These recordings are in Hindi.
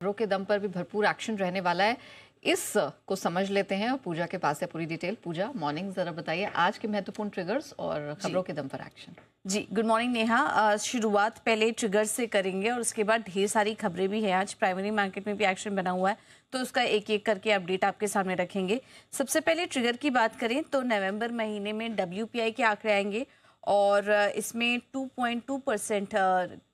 खबरों के दम पर भी भरपूर एक्शन रहने वाला है। इस को समझ लेते हैं और पूजा के पास है पूरी डिटेल। पूजा, मॉर्निंग, जरा बताइए आज के महत्वपूर्ण ट्रिगर्स और खबरों के दम पर एक्शन। जी, गुड मॉर्निंग नेहा। शुरुआत पहले ट्रिगर से करेंगे और उसके बाद ढेर सारी खबरें भी हैं। आज प्राइमरी मार्केट में भी एक्शन बना हुआ है, तो उसका एक एक करके अपडेट आपके सामने रखेंगे। सबसे पहले ट्रिगर की बात करें तो नवंबर महीने में WPI के आंकड़े आएंगे और इसमें 2.2%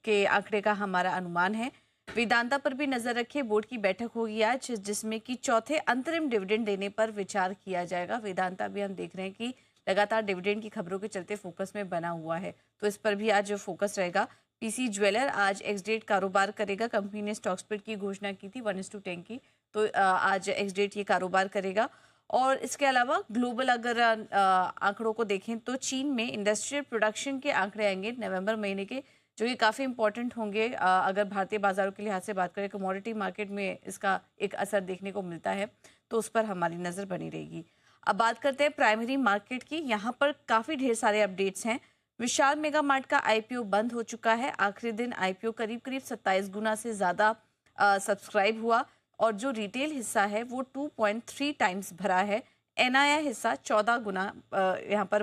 के आंकड़े का हमारा अनुमान है। वेदांता पर भी नजर रखिए, बोर्ड की बैठक होगी आज जिसमें कि चौथे अंतरिम डिविडेंड देने पर विचार किया जाएगा। वेदांता भी हम देख रहे हैं कि लगातार डिविडेंड की खबरों के चलते फोकस में बना हुआ है, तो इस पर भी आज फोकस रहेगा। पीसी ज्वेलर आज एक्स डेट कारोबार करेगा। कंपनी ने स्टॉक स्प्लिट की घोषणा की थी 1:10 की, तो आज एक्स डेट ये कारोबार करेगा। और इसके अलावा ग्लोबल अगर आंकड़ों को देखें तो चीन में इंडस्ट्रियल प्रोडक्शन के आंकड़े आएंगे नवंबर महीने के, जो कि काफ़ी इंपॉर्टेंट होंगे। अगर भारतीय बाजारों के लिहाज से बात करें, कमोडिटी मार्केट में इसका एक असर देखने को मिलता है, तो उस पर हमारी नज़र बनी रहेगी। अब बात करते हैं प्राइमरी मार्केट की। यहाँ पर काफ़ी ढेर सारे अपडेट्स हैं। विशाल मेगा मार्ट का IPO बंद हो चुका है। आखिरी दिन IPO करीब करीब 27 गुना से ज़्यादा सब्सक्राइब हुआ और जो रिटेल हिस्सा है वो 2.3 टाइम्स भरा है। NII हिस्सा 14 गुना यहाँ पर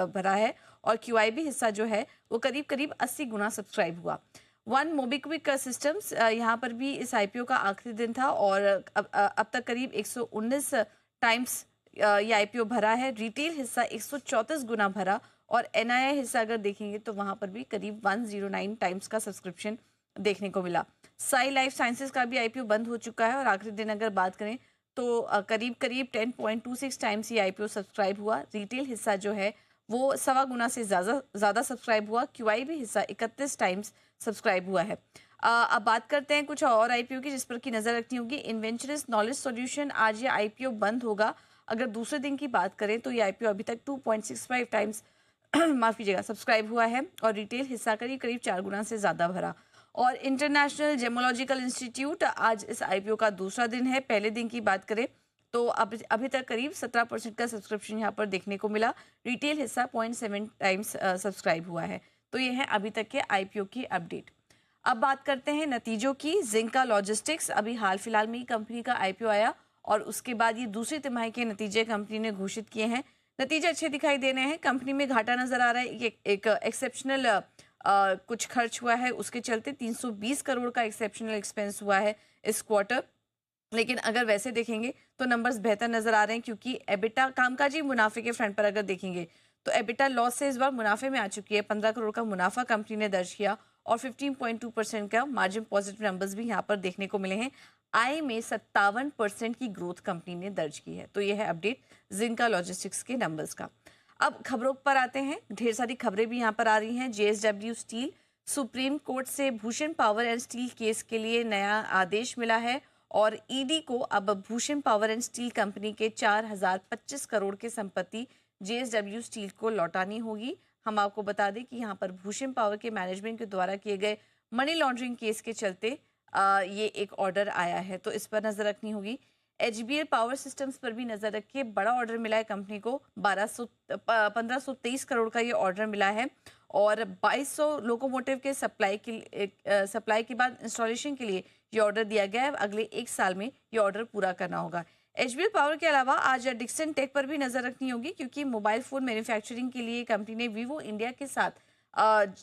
भरा है और QIB हिस्सा जो है वो करीब करीब 80 गुना सब्सक्राइब हुआ। वन मोबिक्विक सिस्टम्स यहाँ पर भी इस IPO का आखिरी दिन था और अब तक करीब 119 टाइम्स ये IPO भरा है। रिटेल हिस्सा 134 गुना भरा और NII हिस्सा अगर देखेंगे तो वहां पर भी करीब 109 टाइम्स का सब्सक्रिप्शन देखने को मिला। साई लाइफ साइंसेज का भी IPO बंद हो चुका है और आखिरी दिन अगर बात करें तो करीब करीब 10.26 टाइम्स ये IPO सब्सक्राइब हुआ। रिटेल हिस्सा जो है वो 1.25 गुना से ज़्यादा सब्सक्राइब हुआ। QIB हिस्सा 31 टाइम्स सब्सक्राइब हुआ है। अब बात करते हैं कुछ और IPO की जिस पर की नज़र रखनी होगी। इन्वेंचरस नॉलेज सॉल्यूशन, आज ये IPO बंद होगा। अगर दूसरे दिन की बात करें तो ये IPO अभी तक 2.65 टाइम्स माफ़ कीजिएगा सब्सक्राइब हुआ है और रिटेल हिस्सा करीब करीब 4 गुना से ज़्यादा भरा। और इंटरनेशनल जेमोलॉजिकल इंस्टीट्यूट, आज इस IPO का दूसरा दिन है। पहले दिन की बात करें तो अभी तक करीब 17% का सब्सक्रिप्शन यहाँ पर देखने को मिला। रिटेल हिस्सा 0.7 टाइम्स सब्सक्राइब हुआ है। तो ये है अभी तक के IPO की अपडेट। अब बात करते हैं नतीजों की। जिंका लॉजिस्टिक्स, अभी हाल फिलहाल में ही कंपनी का IPO आया और उसके बाद ये दूसरी तिमाही के नतीजे कंपनी ने घोषित किए हैं। नतीजे अच्छे दिखाई दे रहे हैं। कंपनी में घाटा नजर आ रहा है। एक एक्सेप्शनल कुछ खर्च हुआ है, उसके चलते 320 करोड़ का एक्सेप्शनल एक्सपेंस हुआ है इस क्वार्टर। लेकिन अगर वैसे देखेंगे तो नंबर्स बेहतर नजर आ रहे हैं, क्योंकि एबिटा कामकाजी मुनाफे के फ्रंट पर अगर देखेंगे तो एबिटा लॉस से इस बार मुनाफे में आ चुकी है। 15 करोड़ का मुनाफा कंपनी ने दर्ज किया और 15.2% का मार्जिन पॉजिटिव नंबर्स भी यहाँ पर देखने को मिले हैं। आय में 57% की ग्रोथ कंपनी ने दर्ज की है। तो यह है अपडेट जिंका लॉजिस्टिक्स के नंबर्स का। अब खबरों पर आते हैं। ढेर सारी खबरें भी यहाँ पर आ रही हैं। JSW स्टील, सुप्रीम कोर्ट से Bhushan power and steel case के लिए नया आदेश मिला है और ED को अब Bhushan power and steel company के 4025 करोड़ की संपत्ति JSW स्टील को लौटानी होगी। हम आपको बता दें कि यहाँ पर भूषण पावर के मैनेजमेंट के द्वारा किए गए मनी लॉन्ड्रिंग केस के चलते ये एक ऑर्डर आया है, तो इस पर नजर रखनी होगी। HBL पावर सिस्टम्स पर भी नजर रखिए। बड़ा ऑर्डर मिला है कंपनी को, 1523 करोड़ का ये ऑर्डर मिला है और 2200 लोकोमोटिव के सप्लाई के बाद इंस्टॉलेशन के लिए ये ऑर्डर दिया गया है। अगले 1 साल में ये ऑर्डर पूरा करना होगा। HBL पावर के अलावा आज डिक्सन टेक पर भी नजर रखनी होगी, क्योंकि मोबाइल फोन मैन्युफैक्चरिंग के लिए कंपनी ने वीवो इंडिया के साथ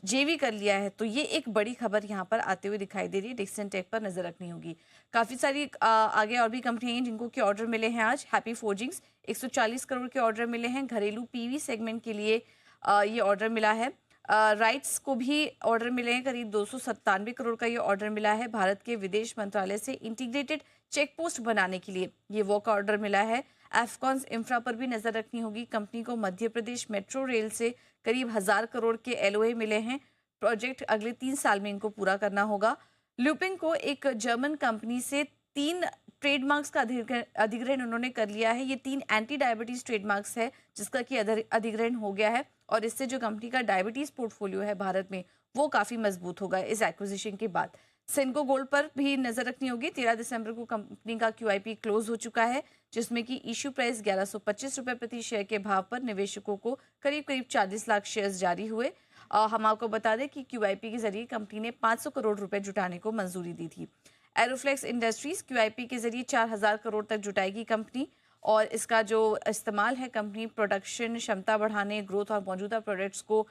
JV कर लिया है। तो ये एक बड़ी खबर यहाँ पर आते हुए दिखाई दे रही है। डिक्सन टेक पर नजर रखनी होगी। काफी सारी आगे और भी कंपनियां हैं जिनको के ऑर्डर मिले हैं आज। हैप्पी फोर्जिंग्स 140 करोड़ के ऑर्डर मिले हैं। घरेलू PV सेगमेंट के लिए ये ऑर्डर मिला है। राइट्स को भी ऑर्डर मिले हैं, करीब 297 करोड़ का ये ऑर्डर मिला है। भारत के विदेश मंत्रालय से इंटीग्रेटेड चेक पोस्ट बनाने के लिए ये वो का ऑर्डर मिला है। एफकॉन्स इंफ्रा पर भी नजर रखनी होगी। कंपनी को मध्य प्रदेश मेट्रो रेल से करीब 1000 करोड़ के LOA मिले हैं। प्रोजेक्ट अगले 3 साल में इनको पूरा करना होगा। लुपिन को एक जर्मन कंपनी से 3 ट्रेडमार्क्स का अधिग्रहण उन्होंने कर लिया है। ये 3 एंटी डायबिटीज ट्रेडमार्क्स है जिसका कि अधिग्रहण हो गया है और इससे जो कंपनी का डायबिटीज पोर्टफोलियो है भारत में वो काफी मजबूत होगा इस एक्विजिशन के बाद। सेनको गोल्ड पर भी नजर रखनी होगी। 13 दिसंबर को कंपनी का QIP क्लोज हो चुका है, जिसमें कि इश्यू प्राइस 1125 रुपए प्रति शेयर के भाव पर निवेशकों को करीब करीब 40 लाख शेयर्स जारी हुए। हम आपको बता दें कि QIP के जरिए कंपनी ने 500 करोड़ रुपए जुटाने को मंजूरी दी थी। एरोफ्लेक्स इंडस्ट्रीज QIP के जरिए 4000 करोड़ तक जुटाएगी कंपनी, और इसका जो इस्तेमाल है कंपनी प्रोडक्शन क्षमता बढ़ाने, ग्रोथ और मौजूदा प्रोडक्ट्स को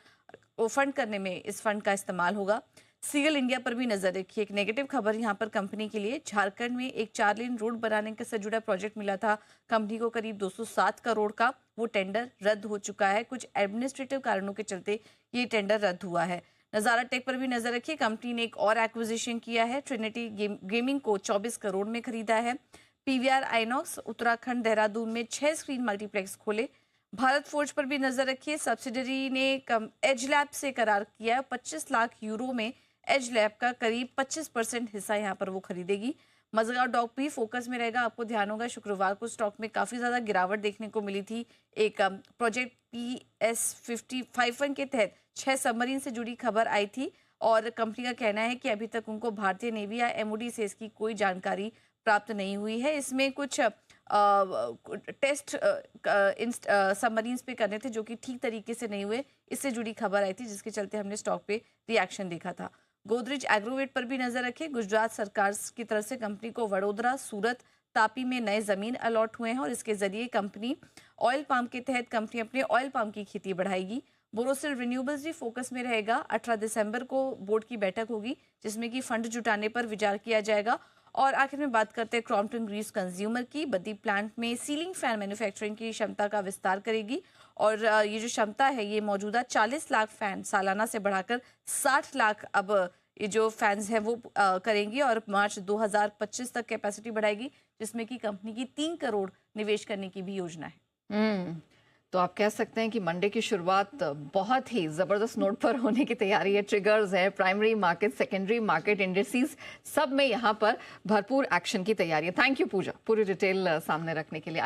फंड करने में इस फंड का इस्तेमाल होगा। सीगल इंडिया पर भी नजर रखिए। एक नेगेटिव खबर यहाँ पर कंपनी के लिए, झारखंड में एक 4 लेन रोड बनाने से जुड़ा प्रोजेक्ट मिला था कंपनी को करीब 207 करोड़ का, वो टेंडर रद्द हो चुका है। कुछ एडमिनिस्ट्रेटिव कारणों के चलते ये टेंडर रद्द हुआ है। नजारा टेक पर भी नजर रखिए। कंपनी ने एक और एक्विजिशन किया है, ट्रिनिटी गेमिंग को 24 करोड़ में खरीदा है। PVR आइनॉक्स उत्तराखंड देहरादून में 6 स्क्रीन मल्टीप्लेक्स खोले। भारत फोर्ज पर भी नजर रखिए। सब्सिडरी ने एज लैब से करार किया है, 25 लाख यूरो में एज लैब का करीब 25% हिस्सा यहाँ पर वो खरीदेगी। मजगांव डॉक भी फोकस में रहेगा। आपको ध्यान होगा शुक्रवार को स्टॉक में काफी ज्यादा गिरावट देखने को मिली थी। एक प्रोजेक्ट PS55 के तहत 6 सबमरीन से जुड़ी खबर आई थी, और कंपनी का कहना है कि अभी तक उनको भारतीय नेवी या MOD से इसकी कोई जानकारी प्राप्त नहीं हुई है। इसमें कुछ टेस्ट सबमरीन्स पे करने थे जो कि ठीक तरीके से नहीं हुए, इससे जुड़ी खबर आई थी जिसके चलते हमने स्टॉक पे रिएक्शन देखा था। गोदरेज एग्रोवेट पर भी नजर रखें। गुजरात सरकार की तरफ से कंपनी को वडोदरा, सूरत, तापी में नए जमीन अलॉट हुए हैं, और इसके जरिए कंपनी ऑयल पाम के तहत कंपनी अपने ऑयल पाम की खेती बढ़ाएगी। बोरोसिल रिन्यूएबल्स भी फोकस में रहेगा। 18 दिसंबर को बोर्ड की बैठक होगी जिसमें कि फंड जुटाने पर विचार किया जाएगा। और आखिर में बात करते हैं क्रॉम्पटन ग्रीव्स कंज्यूमर की। बद्दी प्लांट में सीलिंग फैन मैन्युफैक्चरिंग की क्षमता का विस्तार करेगी, और ये जो क्षमता है ये मौजूदा 40 लाख फैन सालाना से बढ़ाकर 60 लाख अब ये जो फैंस हैं वो करेंगी, और मार्च 2025 तक कैपेसिटी बढ़ाएगी, जिसमें कि कंपनी की 3 करोड़ निवेश करने की भी योजना है। तो आप कह सकते हैं कि मंडे की शुरुआत बहुत ही जबरदस्त नोट पर होने की तैयारी है। ट्रिगर्स है, primary market, secondary market, indices, सब में यहाँ पर भरपूर एक्शन की तैयारी है। थैंक यू पूजा, पूरी डिटेल सामने रखने के लिए।